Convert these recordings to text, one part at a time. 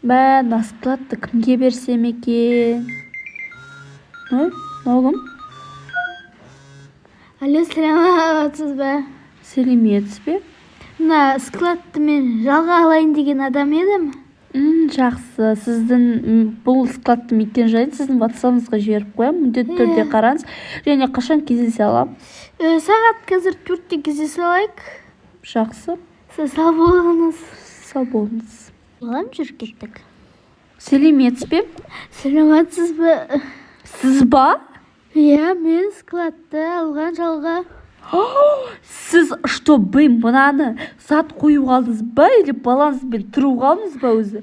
Ben складты кімге берсем екен? Oğlum? Alo, саламатсыз ба? Сәлеметсіз бе? Мына складты мен жалға алайын деген адам едім. Жақсы. Сіздің бұл складты мекен-жайын сіздің WhatsApp-ыңызға жіберіп қоямын. Міндетті түрде қараңыз. Және қашан кездесе аламын? Сағат қазір 4-те кездесе алайық. Жақсы. Сау болыңыз. Сау болыңыз. Балам, жүріп кеттік. Сәлеметсіз бе? Саламатсыз ба? Сіз ба? Иә, мен складты алған жалға. Сіз что, мынаны зат қойып алдыңыз ба? Или балаңызбен тұруға алдыңыз ба өзі?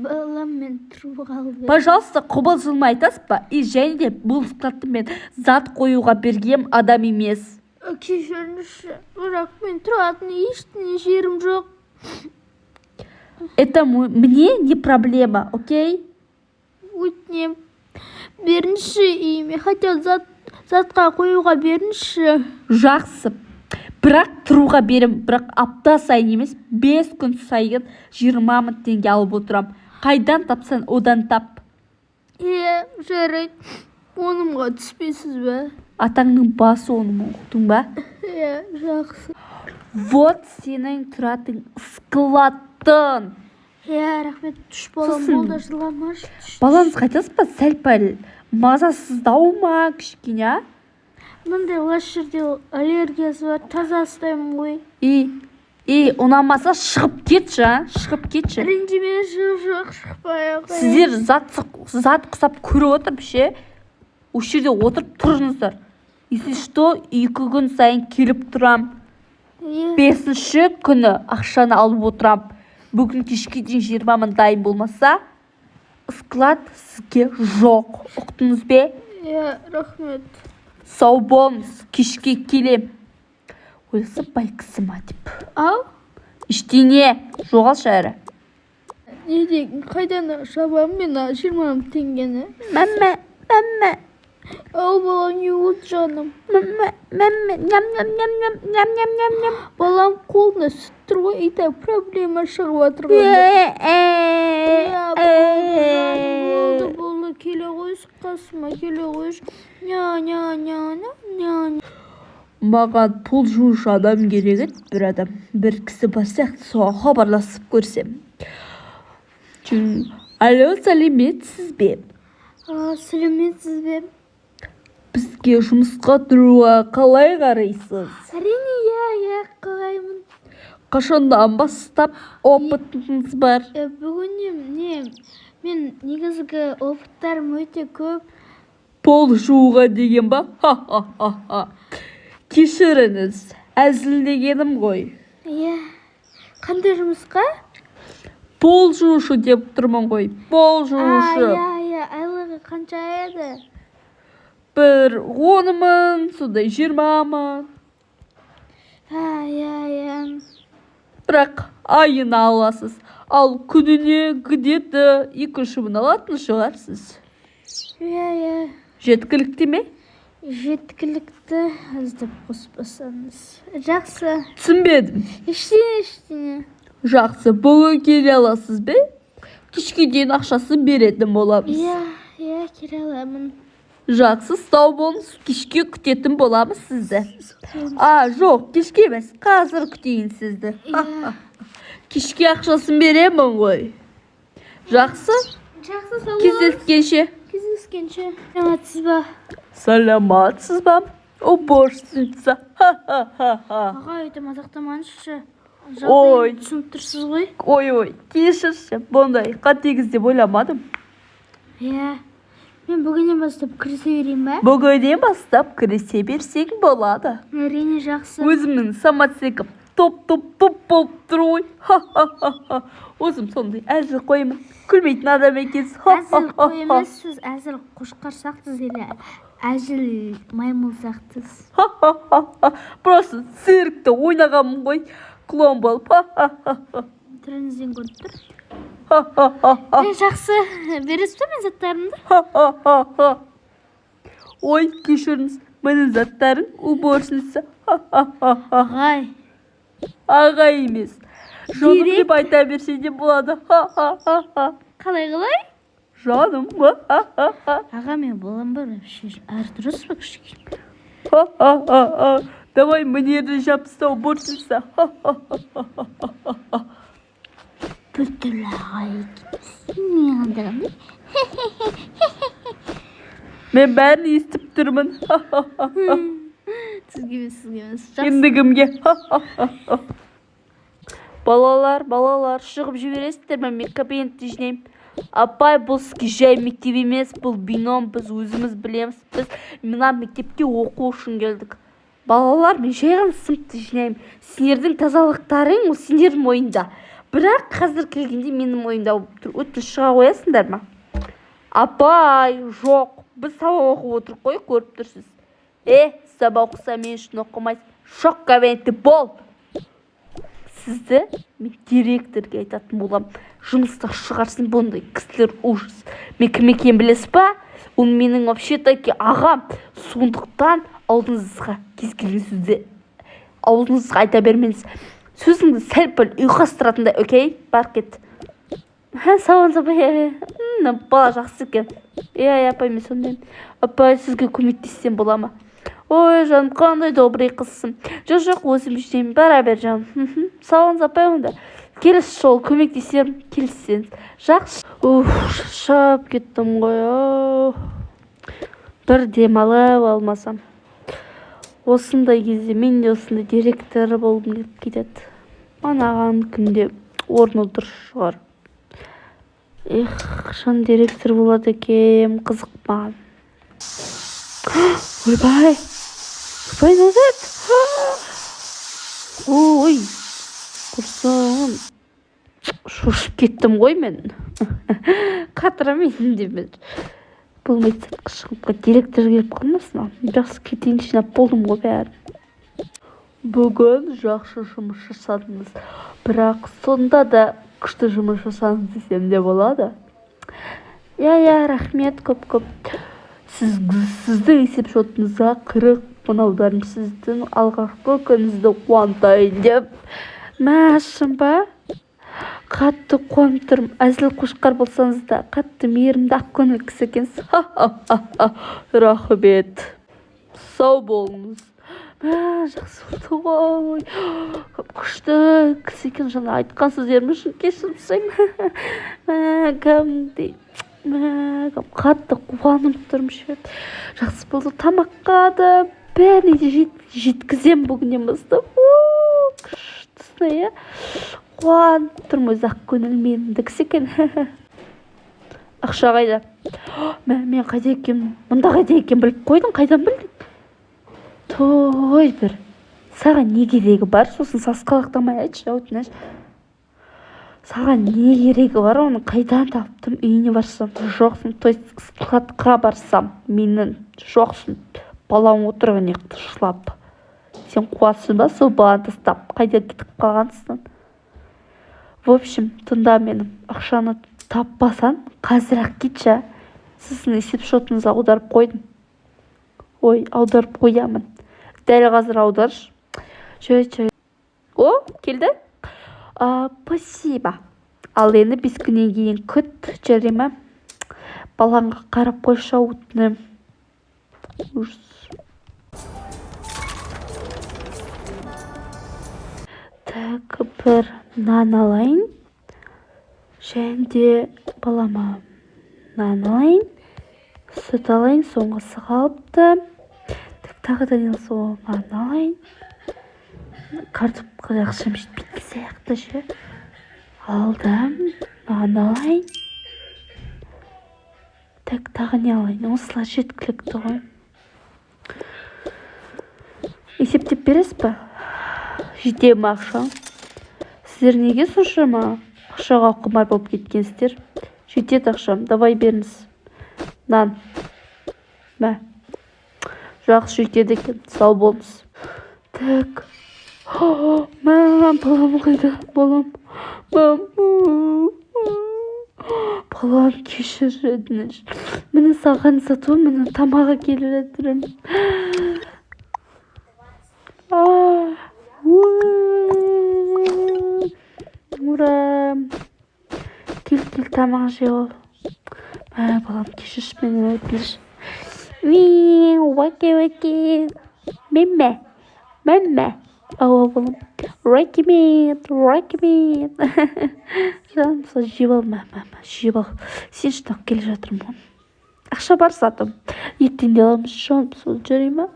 Баламмен тұруға алдым. Пожалуйста, қобалжылмай айтасыз ба? И және де бұл складты мен зат қоюға берген адам емес. Кешіріңізші, бірақ мен тұратын ештеңе жерім жоқ. Это мне не проблема, окей? Өтінем. Беріңізші, үйіме хотя затқа қоюға беріңізші. Жақсы. Бірақ тұруға берем, бірақ апта сайын емес, 5 күн сайын 20 мың теңге алып отырам. Қайдан тапсан, одан тап. Жарайды. Онымға түспейсіз бе? Атаңның басы оным ұқтың ба? Жақсы. Вот сенің тұратын складтың. Рахмет, түш балам, болды жыламашы. Балаңыз қайтасыз ба? Сәл-пәл мазасыздау ма кішкене? Мындай лас жерде аллергиясы бар, таза ұстаймын ғой. Ұнамаса шығып кетші, шығып кетші. Ренжімеші, жоқ, шықпай-ақ. Сіздер зат құсап көріп отырып ше, осы жерде отырып тұрыңыздар. Если что, 2 күн сайын келіп тұрам. 5-ші күні ақшаны алып отырам. Бүгін кешке дейін 20 мың дайын болмаса, склад сізге жоқ. Ұқтыңыз бе? Рахмет. Сау болыңыз, кешке келем. Ойласы бай кісі ма деп. Ау? Ештеңе, жоғалшы әрі. Не деген, қайдан шабам мен 20 мың теңгені? Мәммә. Ау, балам, не болды жаным? Мәммә, ням. Балам қолына сүт тұр ғой, итак проблема шығып отырғанда. Болды, келе қойшы, қасыма келе қойшы. Ня. Маған пол жуушы адам керек еді, бір адам. Бір кісі бар сияқты, соған хабарласып көрсем. Алло, сәлеметсіз бе? Сәлеметсіз бе? Бізге жұмысқа тұруға қалай қарайсыз? Әрине, қалаймын. Қашандан бастап опытыңыз бар? Бүгін мен негізгі опыттарым өте көп. Пол жууға деген ба? Кешіріңіз, әзілдегенім ғой. Қандай жұмысқа? Пол жуушы деп тұрмын ғой. Пол жуушы. Айлығы қанша еді? Бір 10 мың, сондай 20 мың. Бірақ айына аласыз. Ал күніне где-то 2-3 мың алатын шығарсыз. Жеткілікті ме? Жеткілікті, аздап қоспасаңыз. Жақсы. Түсінбедім. Ештеңе. Жақсы, бүгін келе аласыз бе? Кешке дейін ақшасын беретін боламыз. Келе аламын. Жақсы, сау болыңыз, кешке күтетін боламыз сізді. Жоқ, кешке емес, қазір күтейін сізді. Кешке ақшасын беремін ғой. Жақсы? Жақсы, сау болыңыз. Кездескенше. Саламатсыз ба? Саламатсыз ба? Уборщица. Ағай, өте мазақтамаңызшы. Ой, түсініп тұрсыз ғой? Ой, кешірші, бұндай қатегіз деп ойламадым. Мен бүгіннен бастап кірісе берейін ба? Бүгіннен бастап кірісе берсең болады. Әрине, жақсы. Өзімнің самоцикім топ болып тұр ғой. Өзім сондай әзіл қоймын. Күлмейтін адам екенсіз. Әзіл қоймыз, сіз әзіл қошқар сақтыз елі. Әзіл маймыл сақтыз. Просто циркті ойнағамын ғой. Клоун болып. Түріңізден көріп тұр. Жақсы, бересіз бе мен заттарымды? Ой, кешіріңіз, менің заттарым уборщица. Ағай. Ағай емес. Жаным деп айта берсе де болады. Қалай қалай? Жаным ба? Аға, мен балам бар, вообще әртүріс ба кішкене? Давай манерді жабыстау борсызса. Бүттіл ағай кетсін. Мен бәрін естіп тұрмын. Сізге емес. Енді кімге? Балалар, шығып жібересіздер ме? Мен кабинетті жинаймын. Апай, бұл сізге жай мектеп емес, бұл бином, біз өзіміз білеміз. Біз мына мектепке оқу үшін келдік. Балалар, мен жай ғана сыныпты жинаймын. Сендердің тазалықтарың сендердің мойында. Бірақ қазір келгенде менің мойында өтініш шыға қоясыңдар ма? Апай, жоқ. Біз сабақ оқып отырып қой, көріп тұрсыз. Сабақ оқыса мен үшін оқымайсыз. Шоқ кабинетте бол. Сізді мен директорге айтатын болам. Жұмыста шығарсын бұндай кісілер ужас. Мен кім екенін білесіз ба? Ол менің вообще-таки ағам. Сондықтан аузыңызға кез келген сөзді аузыңызға айта бермеңіз. Сөзіңді сәл-пәл ұйқастыратындай, окей? Бар кет. Сау апай. Бала жақсы екен. Апай, мен сондаймын. Апай, сізге көмектессем бола ма? Ой, жаным, қандай добрый қызсың. Жоқ, өзім жеймін, бара бер жаным. Сау апай, онда. Келесі жол көмектесермін, келіссеңіз. Жақсы. Шаршап кеттім ғой. Бір демалып алмасам. Осындай кезде мен де осындай директор болғым келіп кетеді. Анаған күнде орны дұрыс шығар. Қашан директор болады екен, қызық маған. Ойбай, назад. Ой, құрсын. Шошып кеттім ғой мен. Қатырамын деп. Болмайды сатқы шығыпқа директор келіп қалмасын. Жақсы кетейін жинап болдым ғой бәрін. Бүгін жақсы жұмыс жасадыңыз. Бірақ сонда да күшті жұмыс жасаңыз десем де болады. Рахмет көп. Сіздің есеп шотыңызға 40 мың аударым, сіздің алғашқы күніңізді қуантайын деп. Мәшін ба? Қатты қуанып тұрмын. Әзіл қошқар болсаңыз да, қатты мейірімді ақ көңіл кісі екенсіз. Рахмет. Сау болыңыз. Жақсы болды ғой. Күшті кісі екен, жаңа айтқан сөздерім үшін кешірім сұраймын. Қатты қуанып тұрмын. Жақсы болды. Тамаққа да бәріне де жеткізем бүгіннен бастап. Күштісіне, қуанып тұрмын, өз ақ көңіл мейірімді кісі екен. Ақша қайда? Мен қайда екен? Мұнда қайда екен біліп қойдың, қайдан білдің? Той бір. Саған не керегі бар? Сосын сасқалақтамай айтшы, өтініш. Саған не керегі бар? Оны қайдан таптым? Үйіне барсам, жоқсың. Той складқа барсам, менің жоқсың. Балам отырған еқті шылап. Сен қуасың ба? Сол баланы тастап, қайда кетіп қалғансың? В общем, тыңда менің. Ақшаны таппасан, қазір-ақ кетші. Сіздің есеп шотыңызға аударып қойдым. Аударып қоямын. Дәл қазір аударшы. Жой. Келді? Спасибо. Ал енді 5 күннен кейін күт, жарай ма? Балаңға қарап қойшы, өтінем. Так, бір нан алайын. Және де балама нан алайын. Сүт алайын, соңғысы қалыпты. Тағы да соң нан алайын. Картопқа жақшам жетпейді сияқты ше. Алдым, нан алайын. Тағы не алайын, осылар жеткілікті ғой. Есептеп бересіз ба? Жете ма ақша? Сіздер неге соншама ақшаға құмар болып кеткенсіздер? Жетеді ақшам, давай беріңіз. Нан. Мә. Жақсы жетеді екен, сау болыңыз. Так. Балам қайда? Балам. Балам кешір өтініш. Мені саған сату, мені тамаға келіп жатырмын. кел тамақ жеп ал. Балам кешірші мені өтініш. Уаке. Мәммә. Ау балам. Рахмет. Жаным, сол жеп ал, мама, жеп ал. Сен үшін келе жатырмын. Ақша бар сатым. Ертеңде аламыз, жаным, сол жарай ма?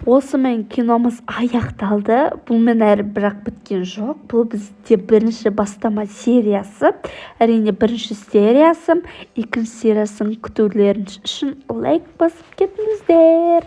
Осымен киномыз аяқталды. Бұлмен әрі бірақ біткен жоқ. Бұл бізде бірінші бастама сериясы. Әрине бірінші сериясы, екінші сериясын күтулеріңіз үшін лайк басып кетіңіздер.